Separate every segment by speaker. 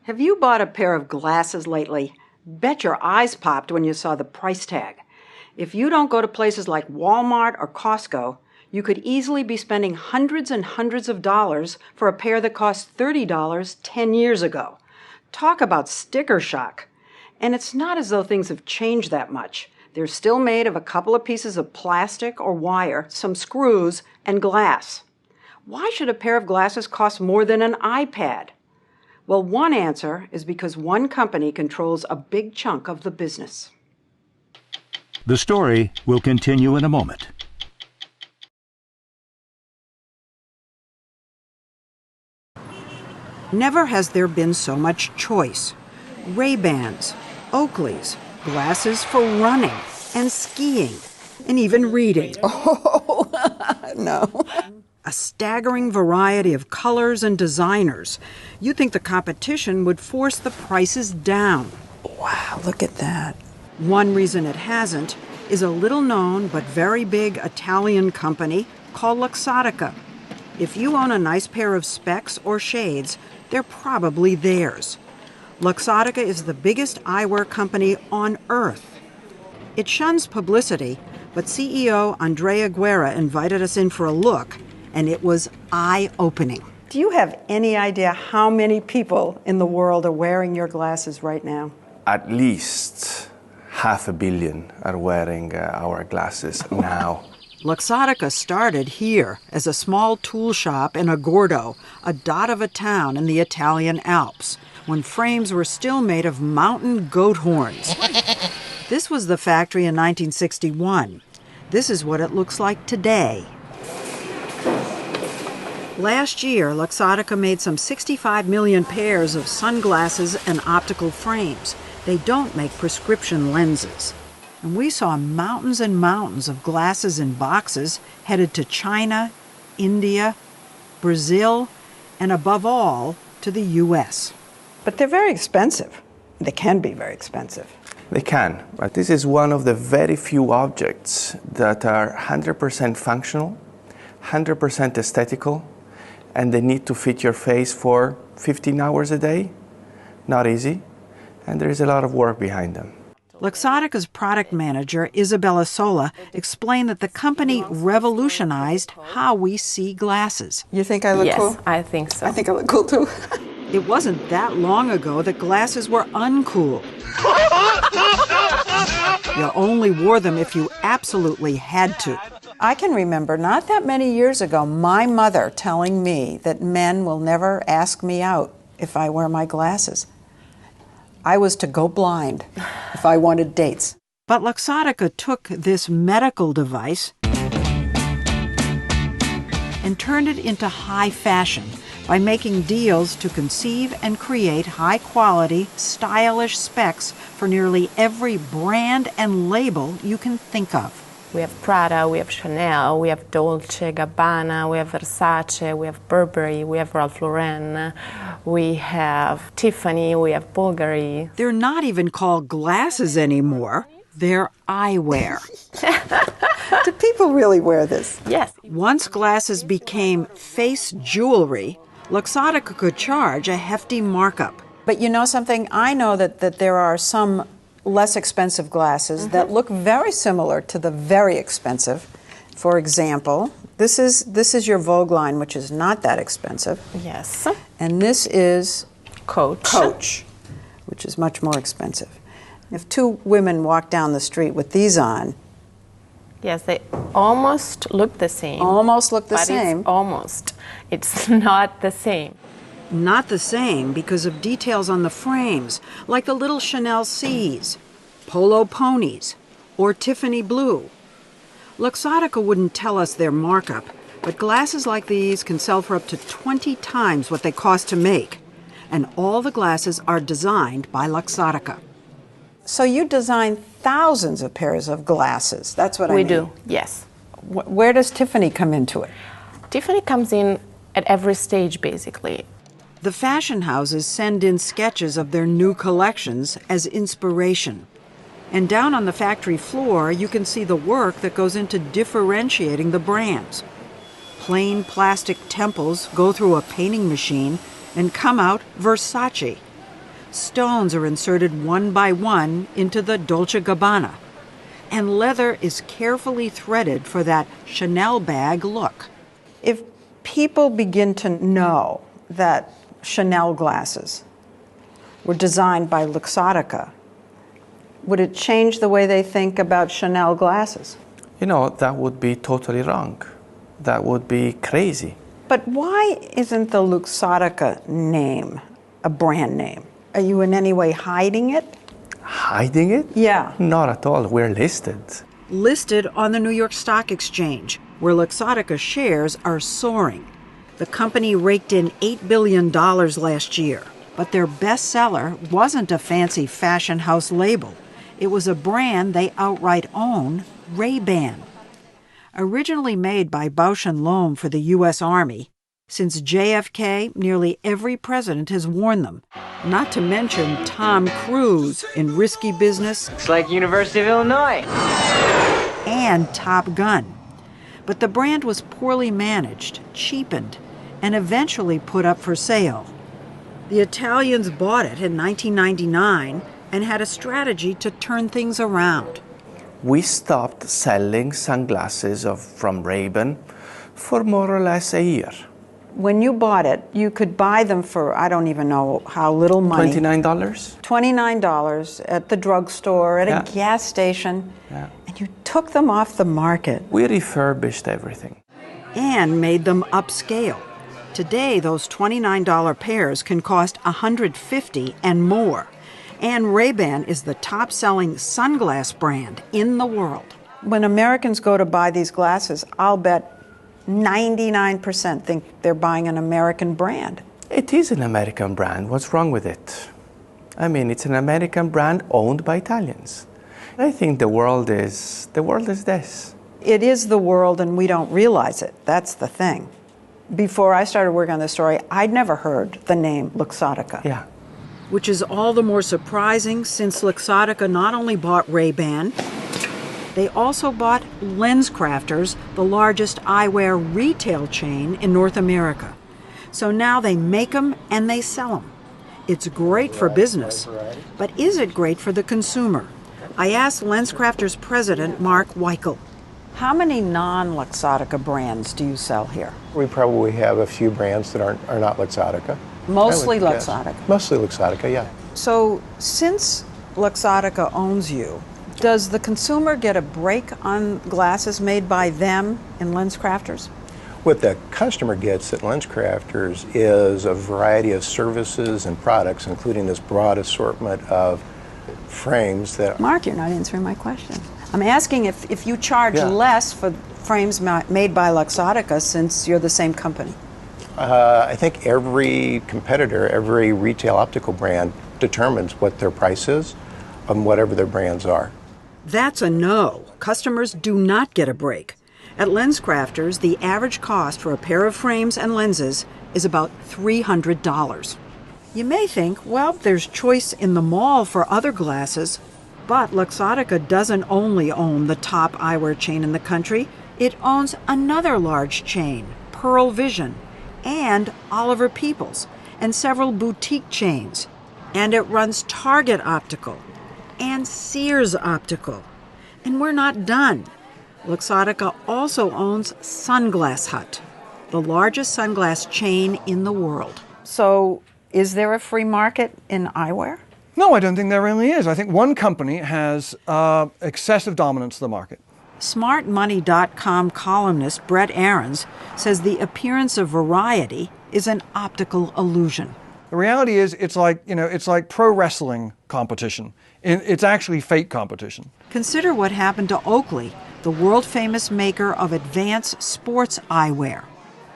Speaker 1: Have you bought a pair of glasses lately? Bet your eyes popped when you saw the price tag. If you don't go to places like Walmart or Costco, you could easily be spending hundreds and hundreds of dollars for a pair that cost $30 10 years ago. Talk about sticker shock. And it's not as though things have changed that much. They're still made of a couple of pieces of plastic or wire, some screws, and glass. Why should a pair of glasses cost more than an iPad? Well, one answer is because one company controls a big chunk of the business.
Speaker 2: The story will continue in a moment.
Speaker 1: Never has there been so much choice. Ray-Bans, Oakleys, glasses for running and skiing, and even reading.
Speaker 3: Oh, no.
Speaker 1: A staggering variety of colors and designers. You'd think the competition would force the prices down.
Speaker 3: Wow, look at that.
Speaker 1: One reason it hasn't is a little-known but very big Italian company called Luxottica. If you own a nice pair of specs or shades, they're probably theirs. Luxottica is the biggest eyewear company on Earth. It shuns publicity, but CEO Andrea Guerra invited us in for a look, and it was eye-opening. Do you have any idea how many people in the world are wearing your glasses right now?
Speaker 4: At least 500 million are wearing our glasses now.
Speaker 1: Luxottica started here as a small tool shop in Agordo, a dot of a town in the Italian Alps, when frames were still made of mountain goat horns. This was the factory in 1961. This is what it looks like today. Last year, Luxottica made some 65 million pairs of sunglasses and optical frames. They don't make prescription lenses. And we saw mountains and mountains of glasses in boxes headed to China, India, Brazil, and above all, to the U.S. But they're very expensive. They can be very expensive.
Speaker 4: They can, but this is one of the very few objects that are 100% functional, 100% aesthetical, and they need to fit your face for 15 hours a day. Not easy, and there is a lot of work behind them.
Speaker 1: Luxottica's product manager, Isabella Sola, explained that the company revolutionized how we see glasses.
Speaker 3: You think I look cool?
Speaker 5: Yes, I think so.
Speaker 3: I think I look cool too.
Speaker 1: It wasn't that long ago that glasses were uncool. You only wore them if you absolutely had to.
Speaker 3: I can remember not that many years ago my mother telling me that men will never ask me out if I wear my glasses. I was to go blind if I wanted dates.
Speaker 1: But Luxottica took this medical device and turned it into high fashion by making deals to conceive and create high-quality, stylish specs for nearly every brand and label you can think of.
Speaker 5: We have Prada, we have Chanel, we have Dolce Gabbana, we have Versace, we have Burberry, we have Ralph Lauren, we have Tiffany, we have Bulgari.
Speaker 1: They're not even called glasses anymore. They're eyewear.
Speaker 3: Do people really wear this?
Speaker 5: Yes.
Speaker 1: Once glasses became face jewelry, Luxottica could charge a hefty markup.
Speaker 3: But you know something? I know that there are some less expensive glasses that look very similar to the very expensive. For example, this is your Vogue line, which is not that expensive.
Speaker 5: Yes.
Speaker 3: And this is
Speaker 5: Coach,
Speaker 3: which is much more expensive. If two women walk down the street with these on,
Speaker 5: yes, they almost look the same.
Speaker 3: almost look the
Speaker 5: but
Speaker 3: same.
Speaker 5: It's almost. It's not the same.
Speaker 1: Not the same because of details on the frames, like the little Chanel C's, Polo Ponies, or Tiffany Blue. Luxottica wouldn't tell us their markup, but glasses like these can sell for up to 20 times what they cost to make. And all the glasses are designed by Luxottica.
Speaker 3: So you design thousands of pairs of glasses. That's what I mean.
Speaker 5: We do, yes.
Speaker 3: Where does Tiffany come into it?
Speaker 5: Tiffany comes in at every stage, basically.
Speaker 1: The fashion houses send in sketches of their new collections as inspiration. And down on the factory floor, you can see the work that goes into differentiating the brands. Plain plastic temples go through a painting machine and come out Versace.
Speaker 3: stones are inserted one by one into the Dolce & Gabbana. And leather is carefully threaded for that Chanel bag look. If people begin to know that Chanel glasses were designed by Luxottica, would it change the way they think about Chanel glasses?
Speaker 4: You know, that would be totally wrong. That would be crazy.
Speaker 3: But why isn't the Luxottica name a brand name? Are you in any way hiding it?
Speaker 4: Hiding it?
Speaker 3: Yeah.
Speaker 4: Not at all. We're listed.
Speaker 3: Listed on the New York Stock Exchange, where Luxottica shares are soaring. The company raked in $8 billion last year, but their bestseller wasn't a fancy fashion house label. It was a brand they outright own, Ray-Ban. Originally made by Bausch & Lomb for the U.S. Army, since JFK, nearly every president has worn them. Not to mention Tom Cruise in Risky Business.
Speaker 6: It's like University of Illinois.
Speaker 3: And Top Gun. But the brand was poorly managed, cheapened, and eventually put up for sale. The Italians bought it in 1999 and had a strategy to turn things around.
Speaker 4: We stopped selling sunglasses from Ray-Ban for more or less a year.
Speaker 3: When you bought it, you could buy them for, I don't even know how little money.
Speaker 4: $29?
Speaker 3: $29 at the drugstore, at a gas station.
Speaker 4: Yeah.
Speaker 3: And you took them off the market.
Speaker 4: We refurbished everything.
Speaker 3: And made them upscale. Today, those $29 pairs can cost $150 and more. And Ray-Ban is the top-selling sunglass brand in the world. When Americans go to buy these glasses, I'll bet 99% think they're buying an American brand.
Speaker 4: It is an American brand. What's wrong with it? I mean, it's an American brand owned by Italians. I think the world is this.
Speaker 3: It is the world, and we don't realize it. That's the thing. Before I started working on this story, I'd never heard the name Luxottica.
Speaker 4: Yeah.
Speaker 3: Which is all the more surprising since Luxottica not only bought Ray-Ban, they also bought LensCrafters, the largest eyewear retail chain in North America. So now they make them and they sell them. It's great for business, but is it great for the consumer? I asked LensCrafters president Mark Weichel. How many non-Luxottica brands do you sell here?
Speaker 7: We probably have a few brands that are not Luxottica.
Speaker 3: Mostly
Speaker 7: I would guess.
Speaker 3: Luxottica.
Speaker 7: Mostly Luxottica, yeah.
Speaker 3: So since Luxottica owns you, does the consumer get a break on glasses made by them in LensCrafters?
Speaker 7: What the customer gets at LensCrafters is a variety of services and products, including this broad assortment of frames that...
Speaker 3: Mark, you're not answering my question. I'm asking if you charge less for frames made by Luxottica since you're the same company.
Speaker 7: I think every competitor, every retail optical brand determines what their price is on whatever their brands are.
Speaker 3: That's a no. Customers do not get a break. At LensCrafters, the average cost for a pair of frames and lenses is about $300. You may think, well, there's choice in the mall for other glasses, but Luxottica doesn't only own the top eyewear chain in the country. It owns another large chain, Pearl Vision, and Oliver Peoples, and several boutique chains. And it runs Target Optical and Sears Optical. And we're not done. Luxottica also owns Sunglass Hut, the largest sunglass chain in the world. So, is there a free market in eyewear?
Speaker 8: No, I don't think there really is. I think one company has excessive dominance of the market.
Speaker 3: SmartMoney.com columnist Brett Ahrens says the appearance of variety is an optical illusion.
Speaker 8: The reality is, it's like pro wrestling competition. It's actually fake competition.
Speaker 3: Consider what happened to Oakley, the world-famous maker of advanced sports eyewear.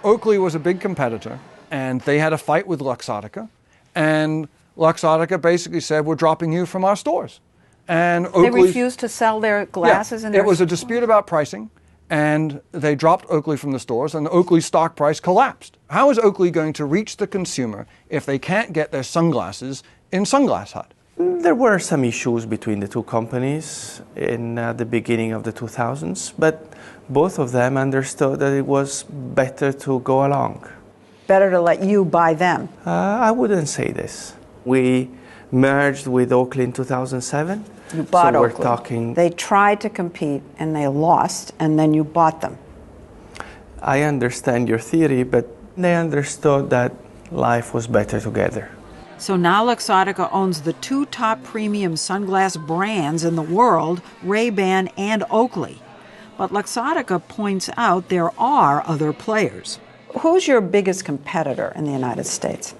Speaker 8: Oakley was a big competitor, and they had a fight with Luxottica, and Luxottica basically said, we're dropping you from our stores. And Oakley,
Speaker 3: they refused to sell their glasses in their
Speaker 8: It was a dispute about pricing, and they dropped Oakley from the stores, and Oakley's stock price collapsed. How is Oakley going to reach the consumer if they can't get their sunglasses in Sunglass Hut?
Speaker 4: There were some issues between the two companies in the beginning of the 2000s, but both of them understood that it was better to go along.
Speaker 3: Better to let you buy them.
Speaker 4: I wouldn't say this. We merged with Oakley in 2007.
Speaker 3: You bought
Speaker 4: so we're
Speaker 3: Oakley.
Speaker 4: talking.
Speaker 3: They tried to compete and they lost, and then you bought them.
Speaker 4: I understand your theory, but they understood that life was better together.
Speaker 3: So now Luxottica owns the two top premium sunglass brands in the world, Ray-Ban and Oakley. But Luxottica points out there are other players. Who's your biggest competitor in the United States?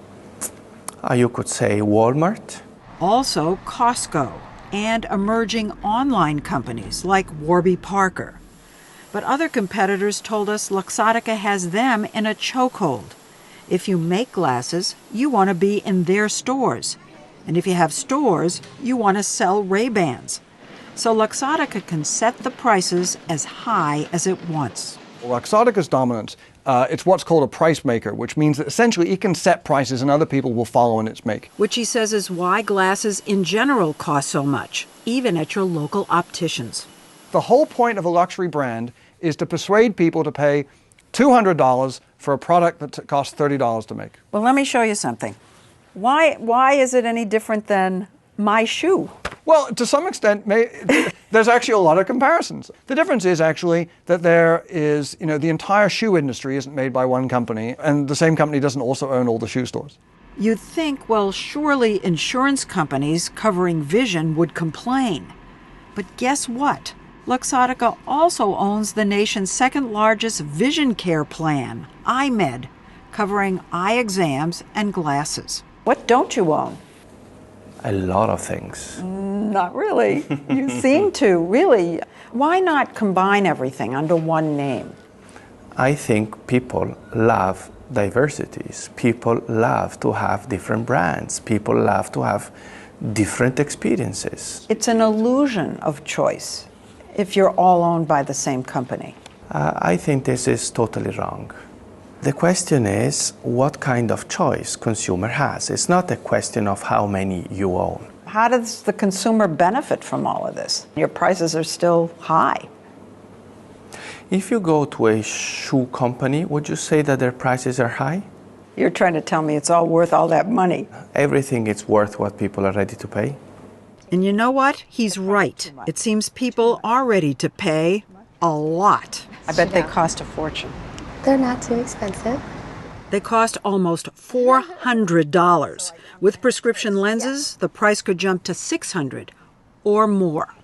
Speaker 4: You could say Walmart.
Speaker 3: Also Costco and emerging online companies like Warby Parker. But other competitors told us Luxottica has them in a chokehold. If you make glasses, you want to be in their stores. And if you have stores, you want to sell Ray-Bans. So Luxottica can set the prices as high as it wants.
Speaker 8: Luxottica's dominance, it's what's called a price maker, which means that essentially it can set prices and other people will follow in its make.
Speaker 3: Which he says is why glasses in general cost so much, even at your local opticians.
Speaker 8: The whole point of a luxury brand is to persuade people to pay $200 for a product that costs $30 to make.
Speaker 3: Well, let me show you something. Why is it any different than my shoe?
Speaker 8: Well, to some extent, there's actually a lot of comparisons. The difference is actually that there is, the entire shoe industry isn't made by one company, and the same company doesn't also own all the shoe stores.
Speaker 3: You'd think, well, surely insurance companies covering vision would complain. But guess what? Luxottica also owns the nation's second largest vision care plan, iMed, covering eye exams and glasses. What don't you own?
Speaker 4: A lot of things.
Speaker 3: Not really. You seem to, really. Why not combine everything under one name?
Speaker 4: I think people love diversities. People love to have different brands. People love to have different experiences.
Speaker 3: It's an illusion of choice if you're all owned by the same company.
Speaker 4: I think this is totally wrong. The question is what kind of choice consumer has. It's not a question of how many you own.
Speaker 3: How does the consumer benefit from all of this? Your prices are still high.
Speaker 4: If you go to a shoe company, would you say that their prices are high?
Speaker 3: You're trying to tell me it's all worth all that money.
Speaker 4: Everything is worth what people are ready to pay.
Speaker 3: And you know what? He's right. It seems people are ready to pay a lot. I bet they cost a fortune.
Speaker 9: They're not too expensive.
Speaker 3: They cost almost $400. With prescription lenses, the price could jump to $600 or more.